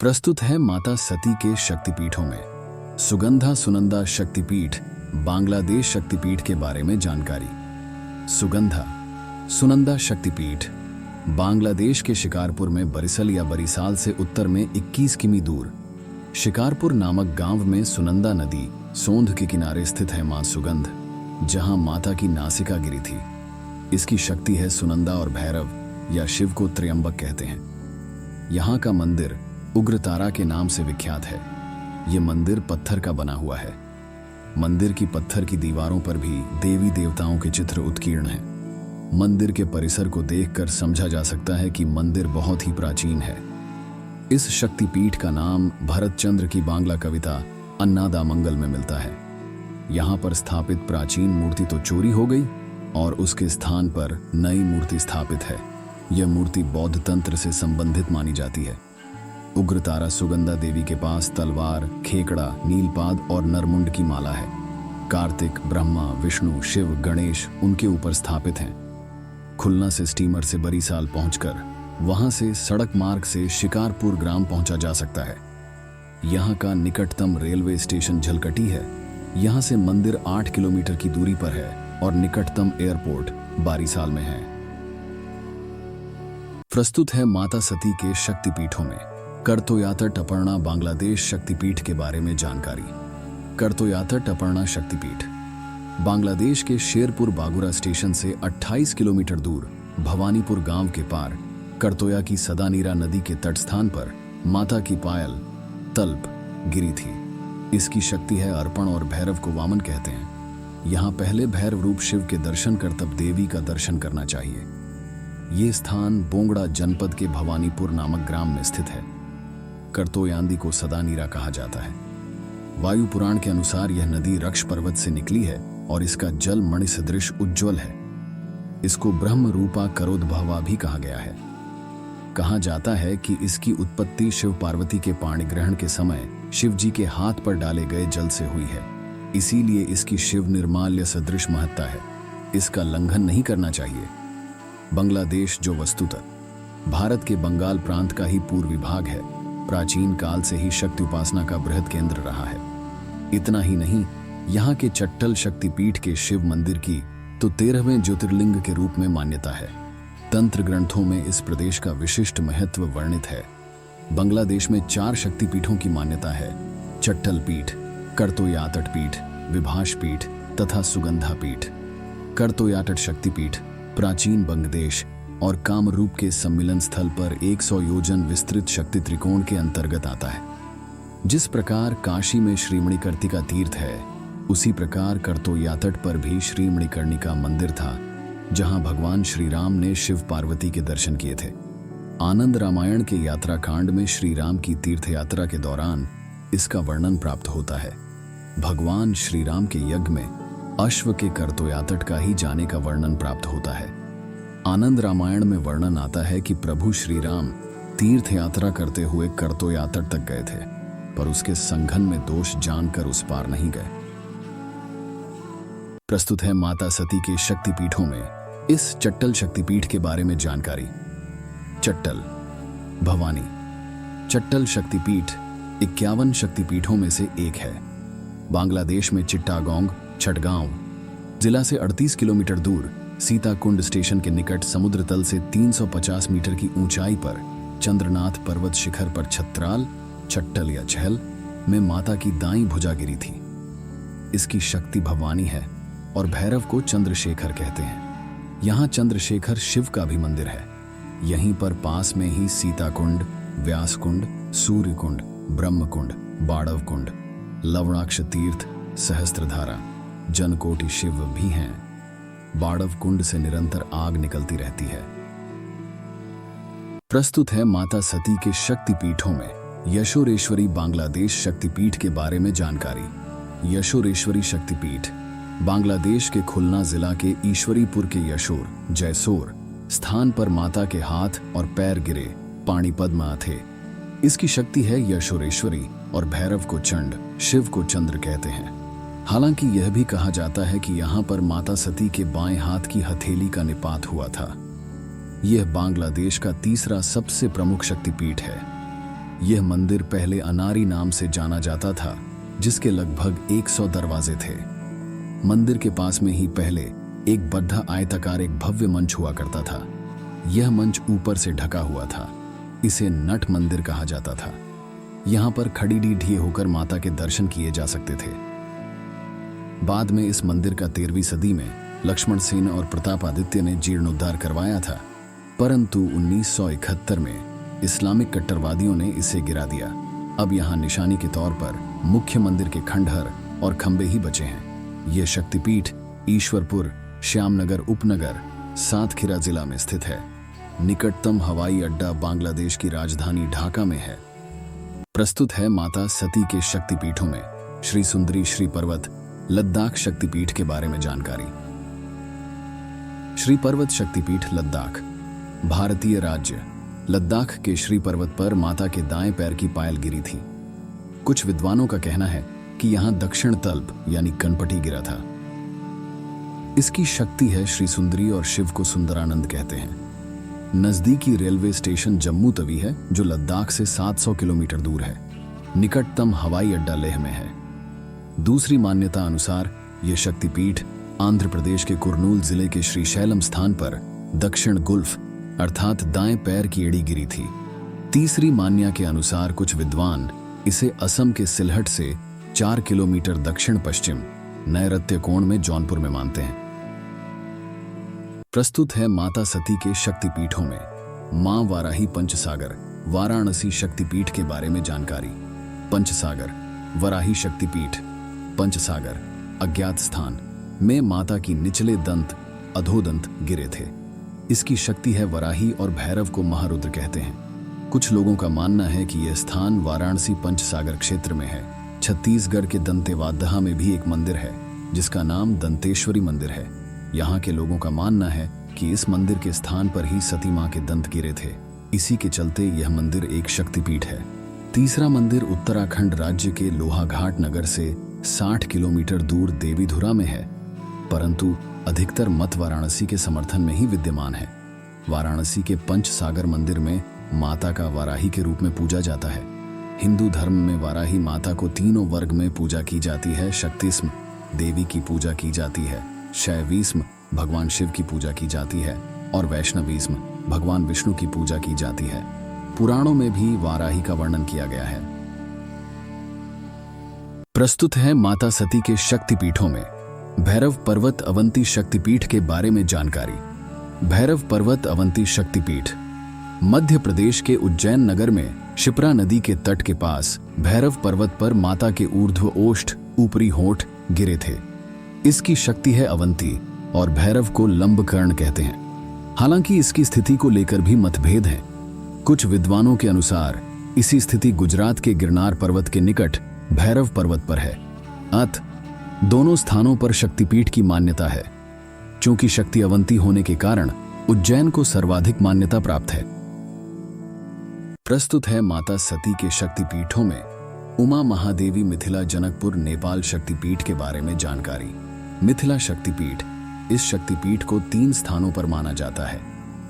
प्रस्तुत है माता सती के शक्तिपीठों में सुगंधा सुनंदा शक्तिपीठ बांग्लादेश शक्तिपीठ के बारे में जानकारी। सुगंधा सुनंदा शक्तिपीठ बांग्लादेश के शिकारपुर में बरिसल या बरिसाल से उत्तर में 21 किमी दूर शिकारपुर नामक गांव में सुनंदा नदी सोंध के किनारे स्थित है मां सुगंध, जहां माता की नासिका गिरी थी। इसकी शक्ति है सुनंदा और भैरव या शिव को त्र्यंबक कहते हैं। यहाँ का मंदिर उग्रतारा के नाम से विख्यात है। ये मंदिर पत्थर का बना हुआ है। मंदिर की पत्थर की दीवारों पर भी देवी देवताओं के चित्र उत्कीर्ण हैं। मंदिर के परिसर को देखकर समझा जा सकता है कि मंदिर बहुत ही प्राचीन है। इस शक्तिपीठ का नाम भरत चंद्र की बांग्ला कविता अन्नादा मंगल में मिलता है। यहाँ पर स्थापित प्राचीन मूर्ति तो चोरी हो गई और उसके स्थान पर नई मूर्ति स्थापित है। यह मूर्ति बौद्ध तंत्र से संबंधित मानी जाती है। उग्रतारा सुगंधा देवी के पास तलवार, खेकड़ा, नीलपाद और नरमुंड की माला है। कार्तिक, ब्रह्मा, विष्णु, शिव, गणेश उनके ऊपर स्थापित हैं। खुलना से स्टीमर से बरिसाल पहुंचकर वहां से सड़क मार्ग से शिकारपुर ग्राम पहुंचा जा सकता है। यहाँ का निकटतम रेलवे स्टेशन झलकटी है। यहाँ से मंदिर 8 किलोमीटर की दूरी पर है और निकटतम एयरपोर्ट बारिसाल में है। प्रस्तुत है माता सती के शक्तिपीठों में करतोयातर टपर्णा बांग्लादेश शक्तिपीठ के बारे में जानकारी। करतोयातर टपर्णा शक्तिपीठ बांग्लादेश के शेरपुर बागुरा स्टेशन से 28 किलोमीटर दूर भवानीपुर गांव के पार करतोया की सदानीरा नदी के तटस्थान पर माता की पायल तल्प गिरी थी। इसकी शक्ति है अर्पण और भैरव को वामन कहते हैं। यहाँ पहले भैरव रूप शिव के दर्शन कर तब देवी का दर्शन करना चाहिए। ये स्थान बोंगड़ा जनपद के भवानीपुर नामक ग्राम में स्थित है। करतोयांदी को सदानीरा कहा जाता है। वायु पुराण के अनुसार यह नदी रक्ष पर्वत से निकली है और इसका जल मणि सदृश उज्ज्वल है। इसको ब्रह्म रूपा करोद्भवा भी कहा गया है। कहा जाता है कि इसकी उत्पत्ति शिव पार्वती के पाणी ग्रहण के समय शिव जी के हाथ पर डाले गए जल से हुई है। इसीलिए इसकी शिव निर्माल्य सदृश महत्ता है। इसका लंघन नहीं करना चाहिए। बांग्लादेश, जो वस्तुतः भारत के बंगाल प्रांत का ही पूर्वी भाग है, प्राचीन काल से ही शक्ति उपासना का बृहद केंद्र रहा है। इतना ही नहीं, यहाँ के चट्टल शक्तिपीठ के शिव मंदिर की तो 13वें ज्योतिर्लिंग के रूप में मान्यता है। तंत्र ग्रंथों में इस प्रदेश का विशिष्ट महत्व वर्णित है। बांग्लादेश में 4 शक्तिपीठों की मान्यता है: चट्टल पीठ, करतोयातट पीठ, विभाष पीठ तथा सुगंधा पीठ। करतोयातट शक्तिपीठ प्राचीन बंगदेश और कामरूप के सम्मिलन स्थल पर 100 योजन विस्तृत शक्ति त्रिकोण के अंतर्गत आता है। जिस प्रकार काशी में श्री मणिकर्णिका तीर्थ है, उसी प्रकार करतोयातट पर भी श्री मणिकर्णिका मंदिर था, जहां भगवान श्री राम ने शिव पार्वती के दर्शन किए थे। आनंद रामायण के यात्रा कांड में श्री राम की तीर्थ यात्रा के दौरान इसका वर्णन प्राप्त होता है। भगवान श्री राम के यज्ञ में अश्व के करतोयातट का ही जाने का वर्णन प्राप्त होता है। आनंद रामायण में वर्णन आता है कि प्रभु श्री राम तीर्थ यात्रा करते हुए करतोयातट तक गए थे, पर उसके संघन में दोष जानकर उस पार नहीं गए। प्रस्तुत है माता सती के शक्तिपीठों में इस चट्टल शक्तिपीठ के बारे में जानकारी। चट्टल भवानी चट्टल शक्तिपीठ 51 शक्तिपीठों में से एक है। बांग्लादेश में चिट्टागोंग, छठगांव जिला से 38 किलोमीटर दूर सीताकुंड स्टेशन के निकट समुद्र तल से 350 मीटर की ऊंचाई पर चंद्रनाथ पर्वत शिखर पर छत्राल, चट्टल या छहल में माता की दाईं भुजा गिरी थी। इसकी शक्ति भवानी है और भैरव को चंद्रशेखर कहते हैं। यहाँ चंद्रशेखर शिव का भी मंदिर है। यहीं पर पास में ही सीताकुंड, व्यासकुंड, सूर्यकुंड, ब्रह्मकुंड, बाड़वकुंड, लवणाक्ष तीर्थ, सहस्त्रधारा, जनकोटि शिव भी हैं। बाड़व कुंड से निरंतर आग निकलती रहती है। प्रस्तुत है माता सती के शक्तिपीठों में यशोरेश्वरी बांग्लादेश शक्तिपीठ के बारे में जानकारी। यशोरेश्वरी शक्तिपीठ बांग्लादेश के खुलना जिला के ईश्वरीपुर के यशोर जयसोर स्थान पर माता के हाथ और पैर गिरे पाणी पद्मा थे। इसकी शक्ति है यशोरेश्वरी और भैरव को चंड, शिव को चंद्र कहते हैं। हालांकि यह भी कहा जाता है कि यहाँ पर माता सती के बाएं हाथ की हथेली का निपात हुआ था। यह बांग्लादेश का तीसरा सबसे प्रमुख शक्तिपीठ है। यह मंदिर पहले अनारी नाम से जाना जाता था, जिसके लगभग 100 दरवाजे थे। मंदिर के पास में ही पहले एक बद्धा आयताकार एक भव्य मंच हुआ करता था। यह मंच ऊपर से ढका हुआ था। इसे नट मंदिर कहा जाता था। यहाँ पर खड़ी ढीढ़ी होकर माता के दर्शन किए जा सकते थे। बाद में इस मंदिर का 13वीं सदी में लक्ष्मण सेन और प्रतापादित्य ने जीर्णोद्धार करवाया था, परंतु 1971 में इस्लामिक कट्टरवादियों ने इसे गिरा दिया। अब यहाँ निशानी के तौर पर मुख्य मंदिर के खंडहर और खंबे ही बचे हैं। यह शक्तिपीठ ईश्वरपुर, श्यामनगर उपनगर, सातखीरा जिला में स्थित है। निकटतम हवाई अड्डा बांग्लादेश की राजधानी ढाका में है। प्रस्तुत है माता सती के शक्तिपीठों में श्री सुंदरी श्री पर्वत लद्दाख शक्तिपीठ के बारे में जानकारी। श्री पर्वत शक्तिपीठ लद्दाख भारतीय राज्य लद्दाख के श्री पर्वत पर माता के दाएं पैर की पायल गिरी थी। कुछ विद्वानों का कहना है कि यहां दक्षिण तल्प यानी कनपटी गिरा था। इसकी शक्ति है श्री सुंदरी और शिव को सुंदरानंद कहते हैं। नजदीकी रेलवे स्टेशन जम्मू तवी है, जो लद्दाख से 700 किलोमीटर दूर है। निकटतम हवाई अड्डा लेह में है। दूसरी मान्यता अनुसार यह शक्तिपीठ आंध्र प्रदेश के कुर्नूल जिले के श्रीशैलम स्थान पर दक्षिण गुल्फ अर्थात दाएं पैर की एड़ी गिरी थी। तीसरी मान्यता के अनुसार कुछ विद्वान इसे असम के सिलहट से 4 किलोमीटर दक्षिण पश्चिम नैऋत्य कोण में जौनपुर में मानते हैं। प्रस्तुत है माता सती के शक्तिपीठों में मां वाराही पंचसागर वाराणसी शक्तिपीठ के बारे में जानकारी। पंचसागर वराही शक्तिपीठ पंचसागर अज्ञात स्थान में माता की निचले दंत अधोदंत गिरे थे। इसकी शक्ति है वराही और भैरव को महारुद्र कहते हैं। कुछ लोगों का मानना है कि यह स्थान वाराणसी पंचसागर क्षेत्र में है। छत्तीसगढ़ के दंतेवाड़ा में भी एक मंदिर है जिसका नाम दंतेश्वरी मंदिर है। यहाँ के लोगों का मानना है कि इस मंदिर के स्थान पर ही सती मां के दंत गिरे थे। इसी के चलते यह मंदिर एक शक्तिपीठ है। तीसरा मंदिर उत्तराखंड राज्य के लोहाघाट नगर से 60 किलोमीटर दूर देवीधुरा में है, परंतु अधिकतर मत वाराणसी के समर्थन में ही विद्यमान है। वाराणसी के पंचसागर मंदिर में माता का वाराही के रूप में पूजा जाता है। हिंदू धर्म में वाराही माता को तीनों वर्ग में पूजा की जाती है। शक्तिस्म देवी की पूजा की जाती है, शैविस्म भगवान शिव की पूजा की जाती है और वैष्णविस्म भगवान विष्णु की पूजा की जाती है। पुराणों में भी वाराही का वर्णन किया गया है। प्रस्तुत है माता सती के शक्तिपीठों में भैरव पर्वत अवंती शक्तिपीठ के बारे में जानकारी। भैरव पर्वत अवंती शक्तिपीठ मध्य प्रदेश के उज्जैन नगर में शिप्रा नदी के तट के पास भैरव पर्वत पर माता के ऊर्ध्व ओष्ठ ऊपरी होंठ गिरे थे। इसकी शक्ति है अवंती और भैरव को लंबकर्ण कहते हैं। हालांकि इसकी स्थिति को लेकर भी मतभेद हैं। कुछ विद्वानों के अनुसार इसी स्थिति गुजरात के गिरनार पर्वत के निकट भैरव पर्वत पर है। अत दोनों स्थानों पर शक्तिपीठ की मान्यता है। चूंकि शक्ति अवंती होने के कारण उज्जैन को सर्वाधिक मान्यता प्राप्त है। प्रस्तुत है माता सती के शक्तिपीठों में उमा महादेवी मिथिला जनकपुर नेपाल शक्तिपीठ के बारे में जानकारी। मिथिला शक्तिपीठ इस शक्तिपीठ को 3 स्थानों पर माना जाता है।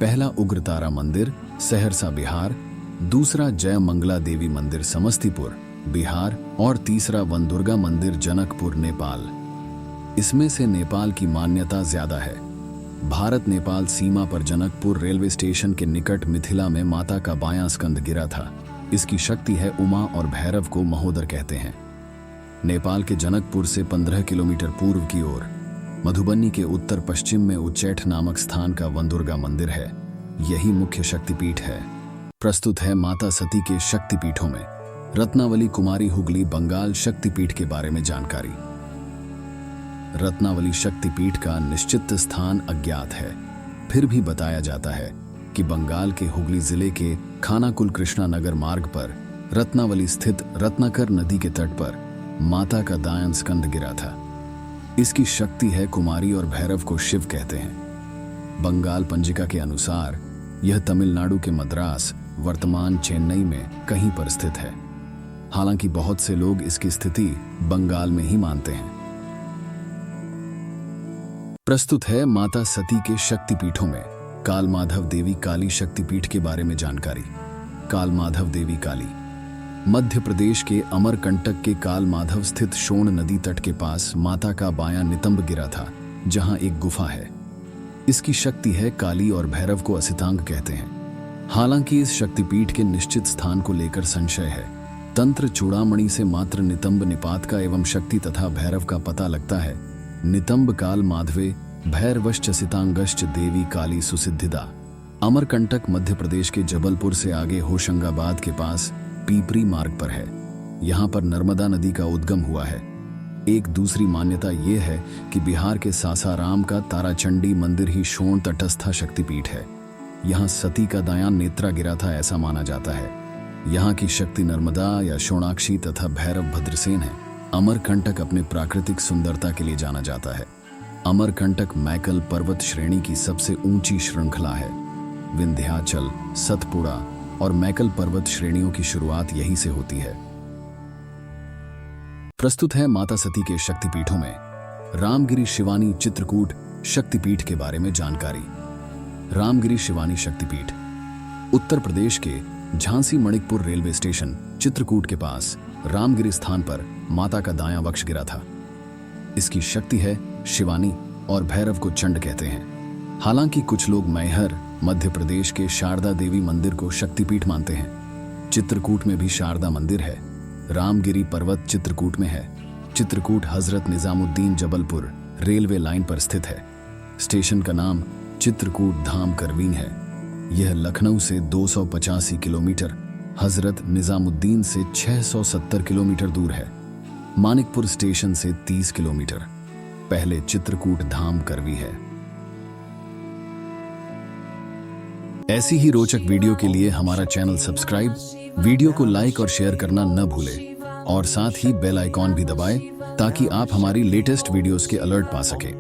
पहला उग्रतारा मंदिर सहरसा बिहार, दूसरा जय मंगला देवी मंदिर समस्तीपुर बिहार और तीसरा वनदुर्गा मंदिर जनकपुर नेपाल। इसमें से नेपाल की मान्यता ज्यादा है। भारत नेपाल सीमा पर जनकपुर रेलवे स्टेशन के निकट मिथिला में माता का बायां स्कंद गिरा था। इसकी शक्ति है उमा और भैरव को महोदर कहते हैं। नेपाल के जनकपुर से 15 किलोमीटर पूर्व की ओर मधुबनी के उत्तर पश्चिम में उच्चैठ नामक स्थान का वनदुर्गा मंदिर है। यही मुख्य शक्तिपीठ है। प्रस्तुत है माता सती के शक्तिपीठों में रत्नावली कुमारी हुगली बंगाल शक्तिपीठ के बारे में जानकारी। रत्नावली शक्तिपीठ का निश्चित स्थान अज्ञात है, फिर भी बताया जाता है कि बंगाल के हुगली जिले के खानाकुल कृष्णा नगर मार्ग पर रत्नावली स्थित रत्नाकर नदी के तट पर माता का दायां स्कंद गिरा था। इसकी शक्ति है कुमारी और भैरव को शिव कहते हैं। बंगाल पंजिका के अनुसार यह तमिलनाडु के मद्रास वर्तमान चेन्नई में कहीं पर स्थित है। हालांकि बहुत से लोग इसकी स्थिति बंगाल में ही मानते हैं। प्रस्तुत है माता सती के शक्तिपीठों में काल माधव देवी काली शक्तिपीठ के बारे में जानकारी। काल माधव देवी काली मध्य प्रदेश के अमरकंटक के काल माधव स्थित शोण नदी तट के पास माता का बायां नितंब गिरा था, जहां एक गुफा है। इसकी शक्ति है काली और भैरव को असितांग कहते हैं। हालांकि इस शक्तिपीठ के निश्चित स्थान को लेकर संशय है। तंत्र चूड़ामणि से मात्र नितंब निपात का एवं शक्ति तथा भैरव का पता लगता है। नितंब काल माधवे भैरवश्च सितांगश्च देवी काली सुसिद्धिदा। अमरकंटक मध्य प्रदेश के जबलपुर से आगे होशंगाबाद के पास पीपरी मार्ग पर है। यहाँ पर नर्मदा नदी का उद्गम हुआ है। एक दूसरी मान्यता ये है कि बिहार के सासाराम का ताराचंडी मंदिर ही शोण तटस्था शक्तिपीठ है। यहाँ सती का दायां नेत्रा गिरा था, ऐसा माना जाता है। यहाँ की शक्ति नर्मदा या शोणाक्षी तथा भैरव भद्रसेन है। अमरकंटक अपने प्राकृतिक सुंदरता के लिए जाना जाता है। अमरकंटक मैकल पर्वत श्रेणी की सबसे ऊंची श्रृंखला है। विंध्याचल, सतपुड़ा और मैकल पर्वत श्रेणियों की शुरुआत यहीं से होती है। प्रस्तुत है माता सती के शक्तिपीठों में रामगिरी शिवानी चित्रकूट शक्तिपीठ के बारे में जानकारी। रामगिरी शिवानी शक्तिपीठ उत्तर प्रदेश के झांसी मणिकपुर रेलवे स्टेशन चित्रकूट के पास रामगिरी स्थान पर माता का दायां वक्ष गिरा था। इसकी शक्ति है शिवानी और भैरव को चंड कहते हैं। हालांकि कुछ लोग मैहर मध्य प्रदेश के शारदा देवी मंदिर को शक्तिपीठ मानते हैं। चित्रकूट में भी शारदा मंदिर है। रामगिरी पर्वत चित्रकूट में है। चित्रकूट हजरत निजामुद्दीन जबलपुर रेलवे लाइन पर स्थित है। स्टेशन का नाम चित्रकूट धाम करवीन है। यह लखनऊ से 285 किलोमीटर, हजरत निजामुद्दीन से 670 किलोमीटर दूर है। मानिकपुर स्टेशन से 30 किलोमीटर पहले चित्रकूट धाम करवी है। ऐसी ही रोचक वीडियो के लिए हमारा चैनल सब्सक्राइब, वीडियो को लाइक और शेयर करना न भूलें और साथ ही बेल आइकॉन भी दबाएं ताकि आप हमारी लेटेस्ट वीडियोस के अलर्ट पा सकें।